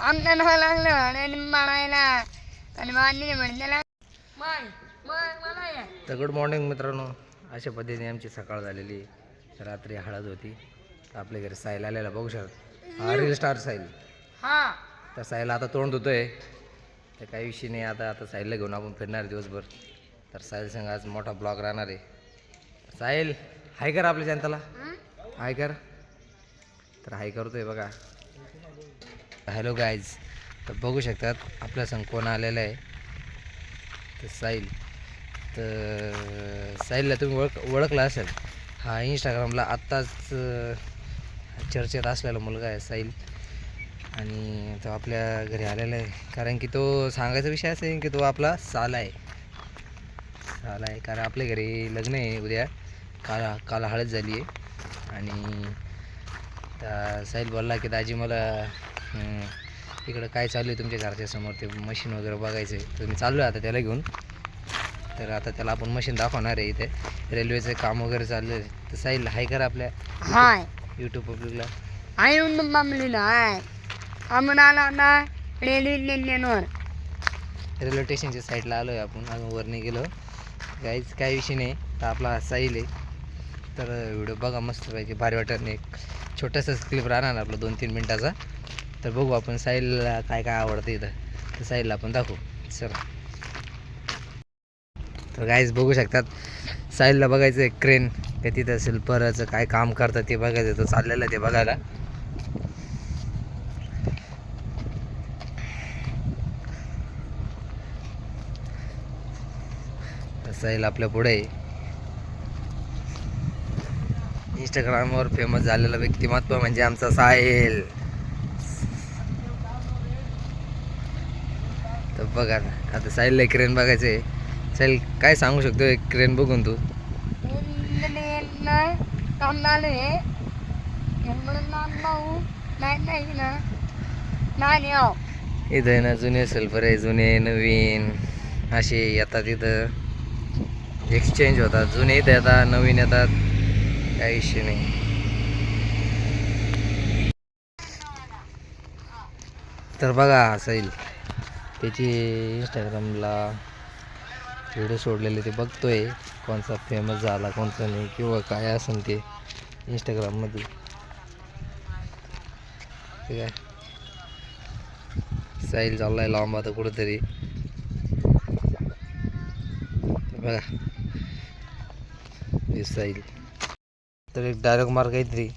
आमच्या नाव लागलं आणि म्हणायला आणि मान्य म्हणण्याला तर गुड मॉर्निंग मित्रांनो, अशा पद्धतीने आमची सकाळ झालेली. रात्री हळद होती. आपल्या घरी साईल आलेला बघू शकता, रील स्टार साईल. तर साईलला आता तोंड धुतोय, तर काही विषय नाही. आता साईलला घेऊन आपण फिरणार दिवसभर. तर साईल संग आज मोठा ब्लॉग राहणार आहे. साईल हाय कर आपल्या जनताला, हाय कर. तर हाय करतोय बघा. हॅलो गाईज, तर बघू शकतात आपल्या संग कोण आलेलं आहे. तर साईल. तर साईलला तुम्ही ओळखला असेल. हा इंस्टाग्रामला आत्ताच चर्चेत असलेला मुलगा आहे साईल. आणि तो आपल्या घरी आलेला आहे, कारण की तो सांगायचा विषय असा आहे की तो आपला साला आहे. कारण आपल्या घरी लग्न आहे उद्या. काल हळद झाली आहे. आणि त्या साईल बोलला की दाजी मला इकडं काय चालू आहे तुमच्या घरच्या समोर, ते मशीन वगैरे बघायचं आहे. तर मी चाललो आहे आता त्याला घेऊन. तर आता त्याला आपण मशीन दाखवणार आहे. इथे रेल्वेचं काम वगैरे चाललं आहे. तर साईल हाय कर आपल्या यूट्यूब पब्लिकला. हाय मम्मीला हाय आम्हाला ना रेल्वे स्टेशनच्या साईडला आलो आहे आपण, अजून वर नाही गेलो. काहीच काही विषय नाही. तर आपला साईल आहे. तर व्हिडिओ बघा मस्तपैकी, भारी वाटत. एक छोटासाच क्लिप राहणार आपला 2-3 मिनटाचा. तर बघू आपण साईलला काय काय आवडतं इथं. तर साईलला आपण दाखवू चला. तर गाईज बघू शकतात साईलला बघायचं आहे क्रेन का तिथं शिल्पराचं काय काम करतं ते बघायचं. तर चाललेलं ते बघायला. साईल आपल्या पुढे इंस्टाग्रामवर फेमस झालेला व्यक्तिमत्व म्हणजे आमचा साईल. तर बघा आता साईलला क्रेन बघायचं आहे. साईल काय सांगू शकतो एक क्रेन बघून तू? इथं आहे ना जुने सल्फर आहे, जुने नवीन असे येतात. इथं एक्सचेंज होतात. जुने इथं येतात, नवीन येतात, काही विषय नाही. तर बघा साईल त्याची इंस्टाग्रामला व्हिडिओ सोडलेले ते बघतोय, कोणचा फेमस झाला कोणचा नाही किंवा काय असेल ते इंस्टाग्राममध्ये. ठीक आहे, साईल चाललाय लांब आता कुठंतरी. बघा साईल. तर एक डायलॉग मार काहीतरी.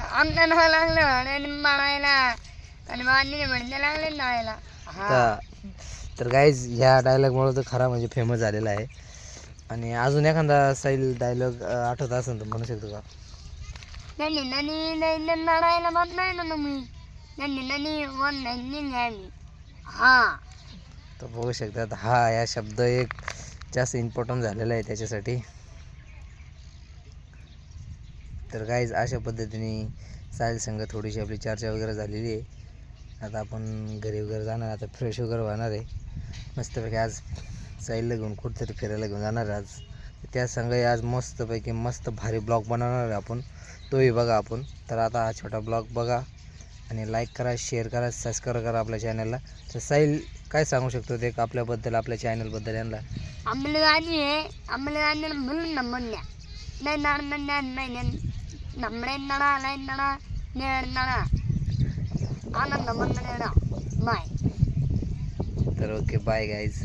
आमच्या नाव लागलं आणि म्हणायला आणि मान्य म्हणणे लागले नायला. तर गाईज ह्या डायलॉगमुळे तर खरा म्हणजे फेमस झालेला आहे. आणि अजून एखादा साईल डायलॉग आठवत असेल तर म्हणू शकतो का? ननी ननी लढायला मत नाही ना मी. ननी ननी वन नाही. हा तर बघू शकतात हा या शब्द एक जास्त इम्पॉर्टंट झालेला आहे त्याच्यासाठी. तर गाईज अशा पद्धतीने साईल संघ थोडीशी आपली चर्चा वगैरे झालेली आहे. आता आपण घरी वगैरे जाणार, आता फ्रेश वगैरे होणार आहे मस्तपैकी. आज साईलला घेऊन कुठंतरी फिरायला घेऊन जाणार आहे आज. त्या संघ आज मस्तपैकी मस्त भारी ब्लॉग बनवणार आहे आपण, तोही बघा आपण. तर आता हा छोटा ब्लॉग बघा आणि लाईक करा, शेअर करा, सबस्क्राईब करा आपल्या चॅनलला. तर साईल काय सांगू शकतो ते आपल्याबद्दल, आपल्या चॅनलबद्दल यांना? आम्हाला गाणी आहे, आम्हाला गाणी म्हणून ना म्हणल्या नाही नाही नमळे नडा नाही नडा नेड नडा आनंद म्हणणं नेडा बाय. तर ओके बाय गाईज.